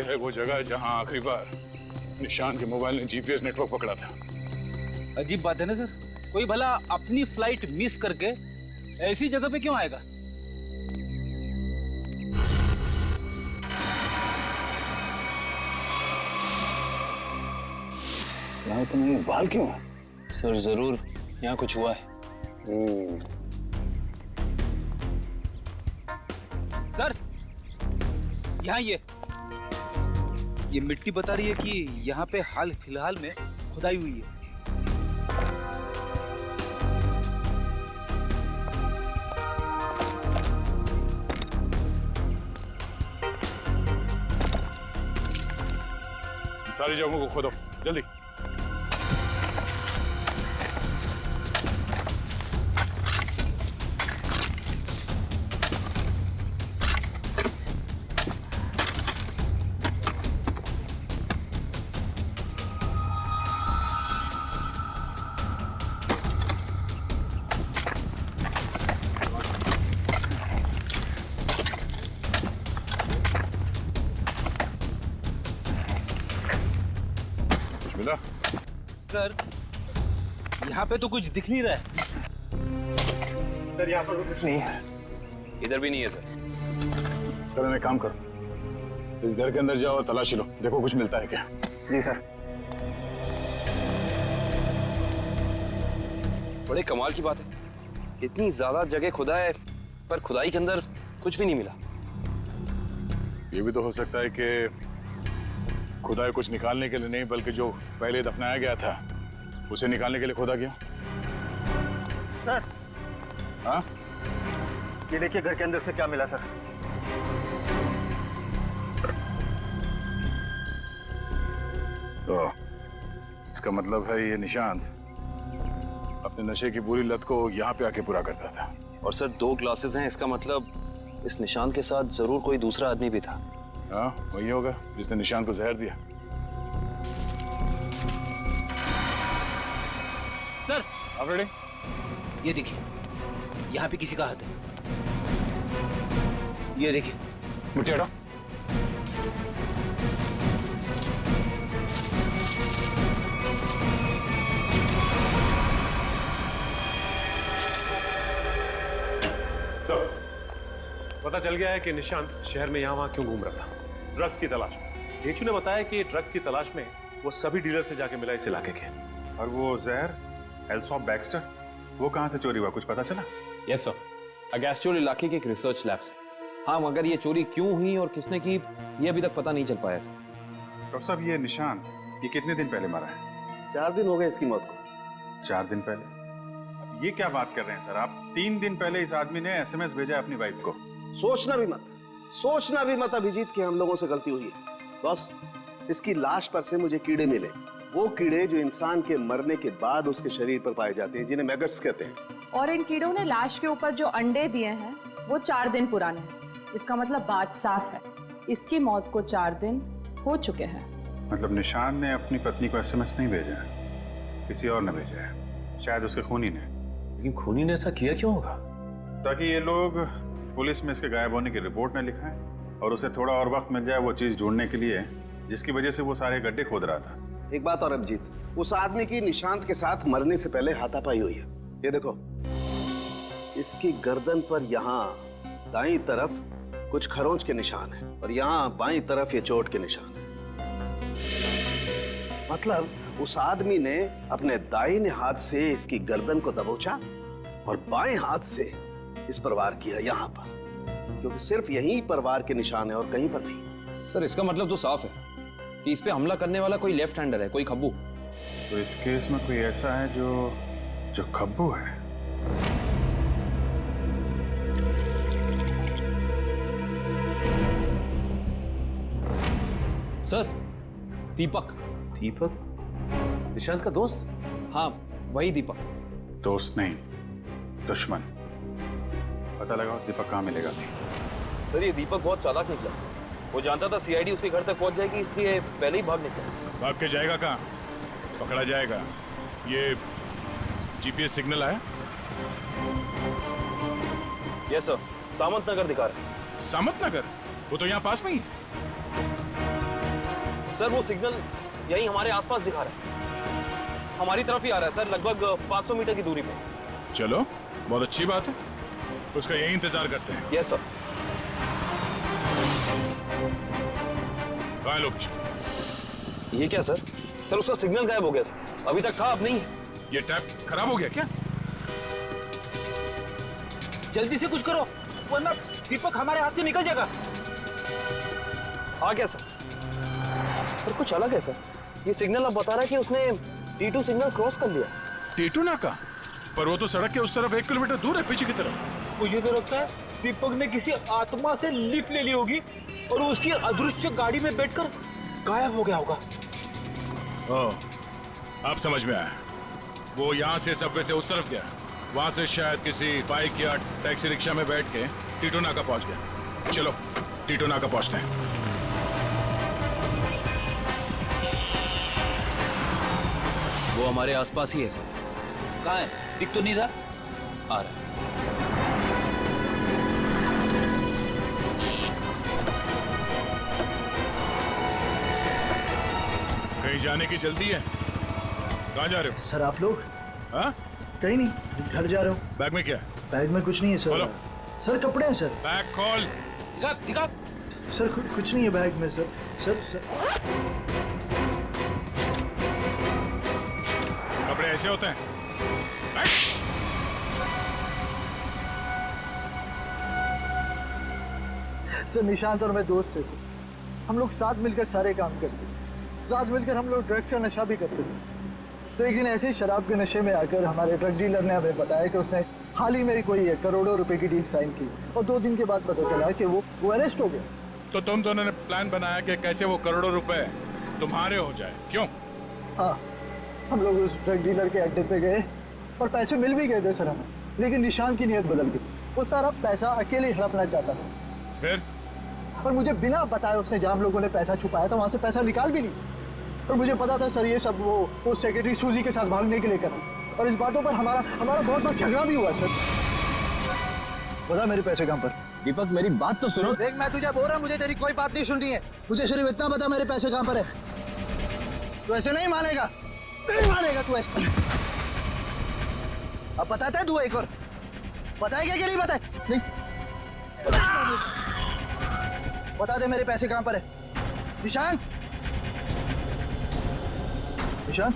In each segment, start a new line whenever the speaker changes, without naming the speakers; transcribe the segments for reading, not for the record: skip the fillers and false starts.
है वो जगह जहां आखिरी बार निशान के मोबाइल ने जीपीएस नेटवर्क पकड़ा था।
अजीब बात है ना सर, कोई भला अपनी फ्लाइट मिस करके ऐसी जगह पे क्यों आएगा?
यहाँ तो नहीं, बाल क्यों है?
सर जरूर यहाँ कुछ हुआ है।
सर यहाँ ये मिट्टी बता रही है कि यहाँ पे हाल फिलहाल में खुदाई हुई है।
सारी जगहों को खोदो जल्दी। मिला?
सर यहाँ पे तो कुछ दिख नहीं रहा है।
सर यहाँ पर तो कुछ नहीं है।
इधर भी नहीं है सर।
चलो एक काम करो, इस घर के अंदर जाओ और तलाशी लो, देखो कुछ मिलता है क्या।
जी सर।
बड़े कमाल की बात है, इतनी ज्यादा जगह खुदा है पर खुदाई के अंदर कुछ भी नहीं मिला।
ये भी तो हो सकता है कि खुदाई कुछ निकालने के लिए नहीं बल्कि जो पहले दफनाया गया था उसे निकालने के लिए खोदा गया।
सर
हाँ,
ये देखिए घर के अंदर से क्या मिला सर।
तो इसका मतलब है ये निशांत अपने नशे की बुरी लत को यहाँ पे आके पूरा करता था।
और सर 2 ग्लासेस हैं, इसका मतलब इस निशान के साथ जरूर कोई दूसरा आदमी भी था।
हाँ वही होगा जिसने निशान को जहर दिया।
सर
आप रेडी?
ये देखिए यहाँ पे किसी का हाथ है। ये देखिए।
मिट्टी हटाओ।
सर पता चल गया है कि निशांत शहर में यहाँ वहाँ क्यों घूम रहा था, ड्रग्स की तलाश में। डेचू ने बताया कि ड्रग्स की तलाश में वो सभी डीलर से जाके मिला इस इलाके के।
और वो जहर एल्सॉप बैक्स्टर, वो कहाँ से चोरी हुआ, कुछ पता चला?
यस सर, अगेस्टोल इलाके के एक रिसर्च लैब से। हाँ, मगर ये चोरी क्यों हुई और किसने की ये अभी तक पता नहीं चल पाया सर।
डॉक्टर साहब ये निशांत ये कितने दिन पहले मरा है?
4 दिन हो गए इसकी मौत को।
4 दिन पहले? अब ये क्या बात कर रहे हैं सर आप? 3 दिन पहले इस आदमी ने एसएमएस भेजा अपनी वाइफ को।
सोचना भी मत अभिजीत कि हम लोगों से गलती हुई है। बस इसकी लाश पर से मुझे कीड़े मिले, वो कीड़े जो इंसान के मरने के बाद उसके शरीर पर पाए जाते हैं, जिन्हें मैगट्स कहते हैं।
और इन कीड़ों ने लाश के ऊपर जो अंडे दिए हैं वो 4 दिन पुराने हैं। इसका मतलब बात साफ है, इसकी मौत को 4 दिन हो चुके हैं।
मतलब निशान ने अपनी पत्नी को एसएमएस नहीं भेजा है, किसी और ने भेजा है, शायद उसके खूनी ने।
लेकिन खूनी ने ऐसा किया क्यों होगा?
ताकि ये लोग पुलिस में इसके गायब होने की रिपोर्ट न लिखाएं और उसे थोड़ा और वक्त मिल जाए वो चीज ढूंढने के लिए जिसकी वजह से वो सारे गड्ढे खोद रहा था।
एक बात और अभिजीत, उस आदमी की निशांत के साथ मरने से पहले हाथापाई हुई है। ये देखो, इसकी गर्दन पर यहाँ दाईं तरफ कुछ खरोंच के निशान है और यहाँ बाईं तरफ ये चोट के निशान है। मतलब उस आदमी ने अपने दाहिने हाथ से इसकी गर्दन को दबोचा और बाएं हाथ से इस पर वार किया यहाँ पर, क्योंकि सिर्फ यहीं पर वार के निशान है और कहीं पर नहीं।
सर इसका मतलब तो साफ है कि इस पे हमला करने वाला कोई लेफ्ट हैंडर है, कोई खब्बू।
तो इस केस में कोई ऐसा है जो खब्बू है।
सर दीपक।
दीपक? निशांत का दोस्त?
हाँ वही दीपक।
दोस्त नहीं, दुश्मन। पता लगाओ दीपक कहाँ मिलेगा।
सर ये दीपक बहुत चालाक निकला, वो जानता था सीआईडी उसके घर तक पहुंच जाएगी, इसलिए पहले ही भाग निकला।
भाग के जाएगा कहाँ? पकड़ा जाएगा। ये जीपीएस सिग्नल आया?
यस सर, सामंत नगर दिखा रहा है।
सामंत नगर? वो तो यहाँ पास में ही है।
सर वो सिग्नल यही हमारे आसपास दिखा रहा है, हमारी तरफ ही आ रहा है सर, लगभग 500 मीटर की दूरी पे।
चलो बहुत अच्छी बात है, उसका यही इंतजार करते हैं।
Yes sir.
कहाँ है लोकेशन?
ये क्या सर? सर उसका सिग्नल गायब हो गया सर, अभी तक था अब नहीं है।
ये टैप खराब हो गया क्या?
जल्दी से कुछ करो वरना दीपक हमारे हाथ से निकल जाएगा।
हाँ क्या सर? पर कुछ अलग है सर, ये सिग्नल अब बता रहा है कि उसने T2 सिग्नल क्रॉस कर लिया।
टीटू नाका? पर वो तो सड़क के उस तरफ 1 किलोमीटर दूर है, पीछे की तरफ।
मुझे तो लगता है दीपक ने किसी आत्मा से लिफ्ट ले ली होगी और उसकी अदृश्य गाड़ी में बैठकर गायब हो गया होगा।
ओह, अब समझ में आया। वो यहाँ से सबवे से उस तरफ गया, वहां से शायद किसी बाइक या टैक्सी रिक्शा में बैठ के टीटू नाका पहुंच गया। चलो टीटू नाका पहुंचते हैं।
वो हमारे आसपास ही है सर।
कहाँ है? दिख तो नहीं रहा।
आ रहा है।
कहीं जाने की जल्दी है? कहाँ जा रहे हो?
सर आप लोग?
हाँ?
कहीं नहीं, घर जा रहा हूँ।
बैग में क्या?
बैग में कुछ नहीं है सर।
खोलो।
सर कपड़े हैं सर।
बैग खोल।
दिखा दिखा।
सर कुछ नहीं है बैग में सर। सर
कपड़े ऐसे होते हैं? बैग।
सर निशांत और मैं दोस्त थे सर, हम लोग साथ मिलकर सारे काम करते थे, साथ मिलकर हम लोग ड्रग्स का नशा भी करते थे। तो एक दिन ऐसे ही शराब के नशे में आकर हमारे ड्रग डीलर ने हमें बताया कि उसने हाल ही में कोई करोड़ों रुपए की डील साइन की और 2 दिन के बाद पता चला कि वो अरेस्ट हो गया।
तो तुम दोनों ने प्लान बनाया कि कैसे वो करोड़ों रुपए तुम्हारे हो जाए, क्यों?
हाँ, हम लोग उस ड्रग डीलर के अड्डे पे गए और पैसे मिल भी गए थे सर हमें, लेकिन निशांत की नीयत बदल गई। वो सारा पैसा अकेले ही हड़पना चाहता था।
फिर?
और मुझे बिना बताए उसने जहाँ हम लोगों ने पैसा छुपाया था वहाँ से पैसा निकाल भी लिया। और मुझे पता था सर ये सब वो सेक्रेटरी सूजी के साथ भागने के लिए करा, और इस बातों पर हमारा बहुत बार झगड़ा भी हुआ सर। बता मेरे पैसे कहाँ पर?
दीपक मेरी बात तो सुनो।
देख मैं तुझे बोल रहा हूँ, मुझे तेरी कोई बात नहीं सुननी है, मुझे सिर्फ इतना बता मेरे पैसे कहाँ पर है। तू ऐसे नहीं मानेगा, नहीं मानेगा तू ऐसे। अब बताता है तू एक और, बताएगा कि नहीं बताए? नहीं बता दे मेरे पैसे कहाँ पर है। निशांत, निशांत,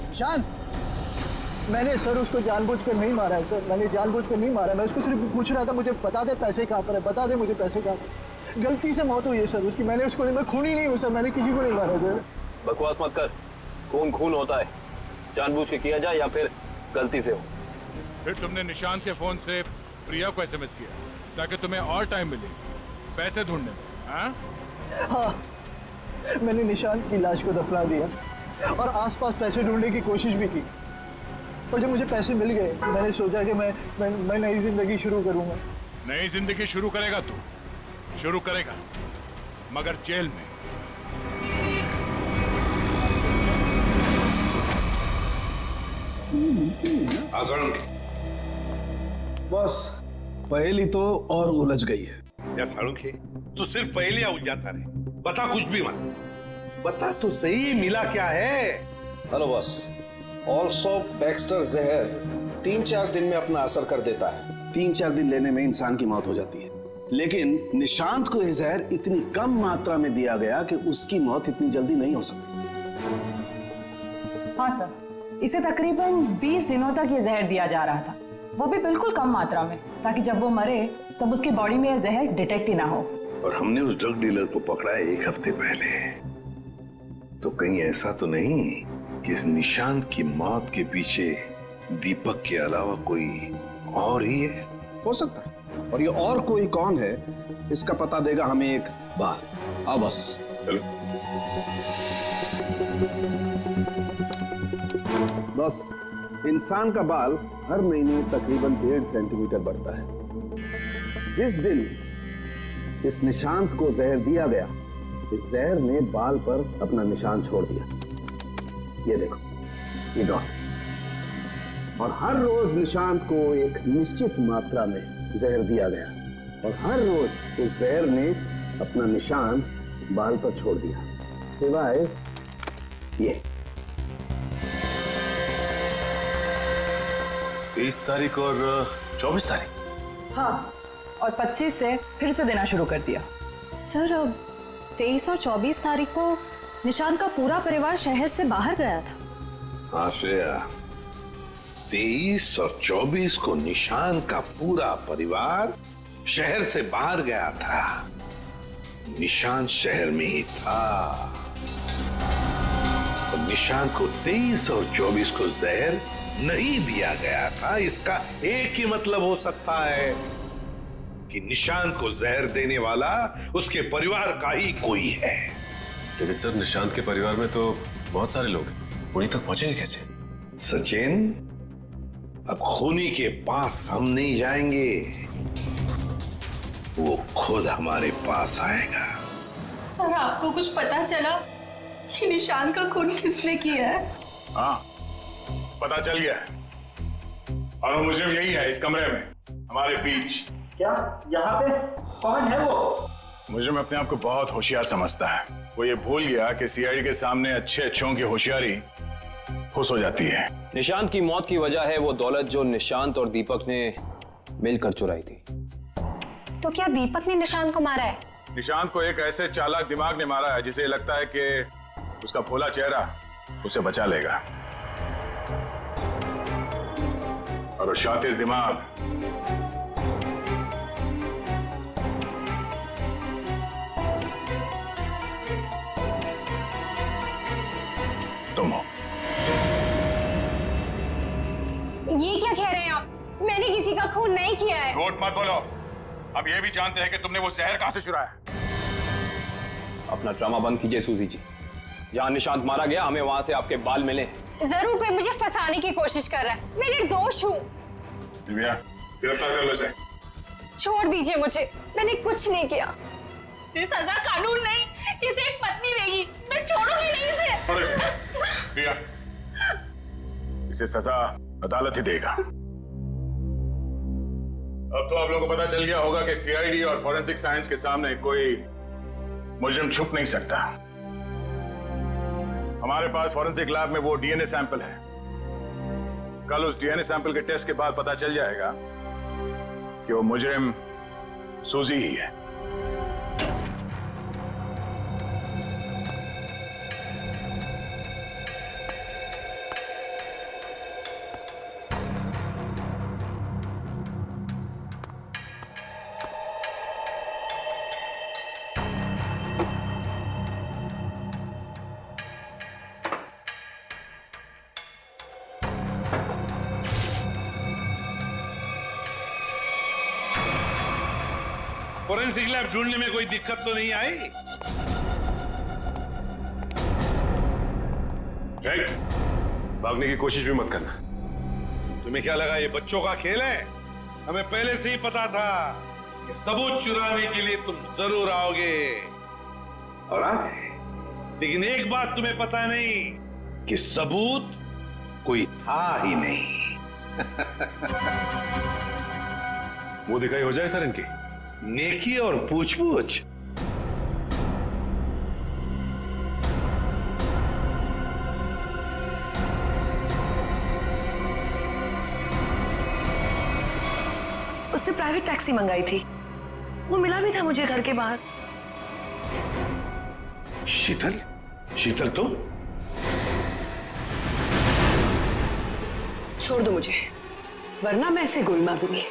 निशांत। मैंने सर उसको जानबूझकर नहीं मारा है सर, मैंने जानबूझकर नहीं मारा। मैं उसको सिर्फ पूछ रहा था मुझे बता दे पैसे कहाँ पर है, बता दे मुझे पैसे कहाँ पर। गलती से मौत हुई है सर उसकी, मैंने उसको नहीं, मैं खूनी नहीं हूँ सर, मैंने किसी को नहीं मारा सर।
बकवास मत कर, खून खून होता है, जानबूझ के किया जाए या फिर गलती से हो।
फिर तुमने निशांत के फोन से प्रिया को SMS किया ताकि तुम्हें और टाइम मिले पैसे ढूंढने में, हाँ?
हाँ, मैंने निशांत की लाश को दफना दिया और आसपास पैसे ढूंढने की कोशिश भी की, और जब मुझे पैसे मिल गए मैंने सोचा कि मैं नई जिंदगी शुरू करूंगा।
नई जिंदगी शुरू करेगा तू, शुरू करेगा, मगर जेल में।
बस पहेली तो और उलझ गई है।
या साळुंखे, तू सिर्फ पहेलियां उलझाता रहे, बता कुछ भी मत, बता तो सही मिला क्या है।
हेलो बॉस, ऑल्सो बैक्स्टर जहर 3-4 दिन में अपना असर कर देता है। 3-4 दिन लेने में इंसान की मौत हो जाती है, लेकिन निशांत को यह जहर इतनी कम मात्रा में दिया गया कि उसकी मौत इतनी जल्दी नहीं हो सकती।
हाँ सर, इसे तकरीबन 20 दिनों तक ये जहर दिया जा रहा था, वो भी बिल्कुल कम मात्रा में, ताकि जब वो मरे तब उसकी बॉडी में यह जहर डिटेक्ट ही ना हो।
और हमने उस ड्रग डीलर को पकड़ा है 1 हफ्ते पहले, तो कहीं ऐसा तो नहीं कि इस निशांत की मौत के पीछे दीपक के अलावा कोई और ही है?
हो सकता है, और ये और कोई कौन है इसका पता देगा हमें एक बार। आओ बस
चलो।
बस इंसान का बाल हर महीने तकरीबन 1.5 सेंटीमीटर बढ़ता है। जिस दिन इस निशांत को जहर दिया गया, इस जहर ने बाल पर अपना निशान छोड़ दिया। ये देखो, ये डॉट। और हर रोज निशांत को एक निश्चित मात्रा में जहर दिया गया, और हर रोज उस जहर ने अपना निशान बाल पर छोड़ दिया, सिवाय ये।
23 तारीख और 24 तारीख।
हाँ, और 25 से फिर से देना शुरू कर दिया।
सर, अब 23 और 24 तारीख को निशांत का पूरा परिवार शहर से बाहर गया था।
हाँ श्रेया, 23 और 24 को निशांत का पूरा परिवार शहर से बाहर गया था। निशांत शहर में ही था और निशांत को 23 और 24 को जहर नहीं दिया गया था। इसका एक ही मतलब हो सकता है कि निशांत को जहर देने वाला उसके परिवार का ही कोई है।
लेकिन सर, निशांत के परिवार में तो बहुत सारे लोग हैं, उन्हीं तक पहुंचेंगे कैसे?
सचिन, अब खूनी के पास हम नहीं जाएंगे, वो खुद हमारे पास आएगा।
सर, आपको कुछ पता चला कि निशांत का खून किसने किया है?
हाँ, पता चल गया है। और वो मुजरिम यही है, इस कमरे में हमारे बीच।
क्या यहाँ पे कौन है वो?
मुजरिम अपने आप को बहुत होशियार समझता है। वो ये भूल गया कि सीआईडी के सामने अच्छे अच्छों की होशियारी फुस हो जाती है।
निशांत की मौत की वजह है वो दौलत जो निशांत और दीपक ने मिलकर चुराई थी।
तो क्या दीपक ने निशांत को मारा है?
निशांत को एक ऐसे चालाक दिमाग ने मारा है जिसे लगता है कि उसका भोला चेहरा उसे बचा लेगा, और वो शातिर दिमाग तुम हो।
ये क्या कह रहे हैं आप? मैंने किसी का खून नहीं किया है।
झूठ मत बोलो। अब ये भी जानते हैं कि तुमने वो जहर कहां से चुराया।
अपना ड्रामा बंद कीजिए सूजी जी। जहां निशांत मारा गया, हमें वहां से आपके बाल मिले।
जरूर कोई मुझे फंसाने की कोशिश कर रहा है। मैं निर्दोष हूँ।
दिव्या, गिरफ्तार कर लो इसे।
छोड़ दीजिए मुझे, मैंने कुछ नहीं किया।
इसे सजा कानून नहीं, इसे एक पत्नी देगी। मैं छोड़ूंगी नहीं इसे।
दिव्या, इसे सजा अदालत ही देगा। अब तो आप लोगों को पता चल गया होगा कि सीआईडी और फॉरेंसिक साइंस के सामने कोई मुजरिम छुप नहीं सकता। हमारे पास फॉरेंसिक लैब में वो डीएनए सैंपल है। कल उस डीएनए सैंपल के टेस्ट के बाद पता चल जाएगा कि वो मुजरिम सूजी ही है।
फोरेंसिक लैब ढूंढने में कोई दिक्कत तो नहीं आई?
भागने की कोशिश भी मत करना।
तुम्हें क्या लगा ये बच्चों का खेल है? हमें पहले से ही पता था कि सबूत चुराने के लिए तुम जरूर आओगे, और आ गए। लेकिन एक बात तुम्हें पता नहीं कि सबूत कोई था ही नहीं।
वो दिखाई हो जाए सर इनकी।
नेकी और पूछ-पूछ।
उससे प्राइवेट टैक्सी मंगाई थी, वो मिला भी था मुझे घर के बाहर।
शीतल? शीतल तुम?
छोड़ दो मुझे, वरना मैं इसे गोली मार दूंगी।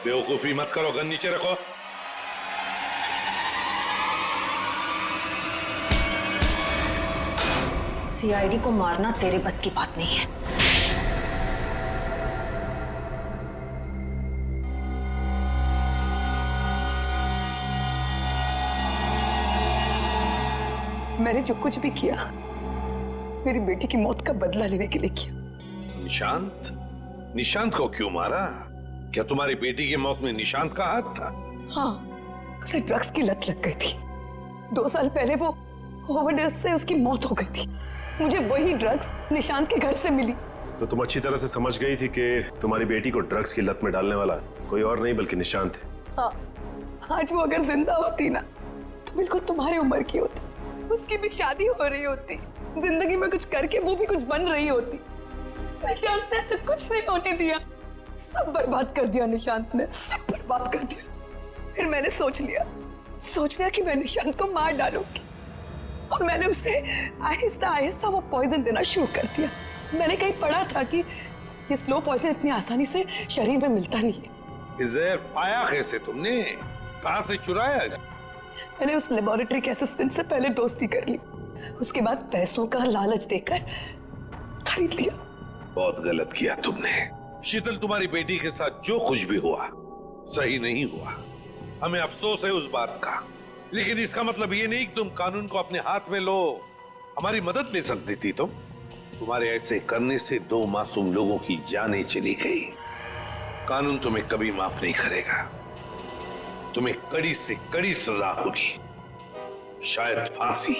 बेवकूफी मत करो, गन नीचे रखो।
सीआईडी को मारना तेरे बस की बात नहीं है।
मैंने जो कुछ भी किया, मेरी बेटी की मौत का बदला लेने के लिए किया।
निशांत? निशांत को क्यों मारा? क्या तुम्हारी बेटी की मौत में निशांत का हाथ था?
हाँ, उसे ड्रग्स की लत लग गई थी। 2 साल पहले वो ओवरडोज से उसकी मौत हो गई थी। मुझे वही ड्रग्स निशांत के घर से मिली।
तो तुम अच्छी तरह से समझ गई थी कि तुम्हारी बेटी को ड्रग्स की लत में डालने वाला कोई और नहीं बल्कि निशांत है।
हाँ, आज वो अगर जिंदा होती ना, तो बिल्कुल तुम्हारी उम्र की होती, उसकी भी शादी हो रही होती, जिंदगी में कुछ करके वो भी कुछ बन रही होती। निशांत ने ऐसा कुछ नहीं होने दिया, सब बर्बाद कर दिया निशांत ने, सब बर्बाद कर दिया। फिर मैंने सोच लिया कि मैं निशांत को मार डालूंगी और मैंने उसे आहिस्ता आहिस्ता वो पॉइजन देना शुरू कर दिया। मैंने कहीं पढ़ा था कि ये स्लो पॉइजन इतनी आसानी से शरीर में मिलता नहीं है।
जहर पाया कैसे तुमने? कहां से चुराया?
मैंने उस लेबोरेटरी के असिस्टेंट से पहले दोस्ती कर ली, उसके बाद पैसों का लालच देकर खरीद लिया।
बहुत गलत किया तुमने। शीतल, तुम्हारी बेटी के साथ जो कुछ भी हुआ सही नहीं हुआ। हमें अफसोस है उस बात का, लेकिन इसका मतलब ये नहीं कि तुम कानून को अपने हाथ में लो। हमारी मदद ले सकती थी तुम। तुम्हारे ऐसे करने से 2 मासूम लोगों की जानें चली गई। कानून तुम्हें कभी माफ नहीं करेगा। तुम्हें कड़ी से कड़ी सजा होगी, शायद फांसी।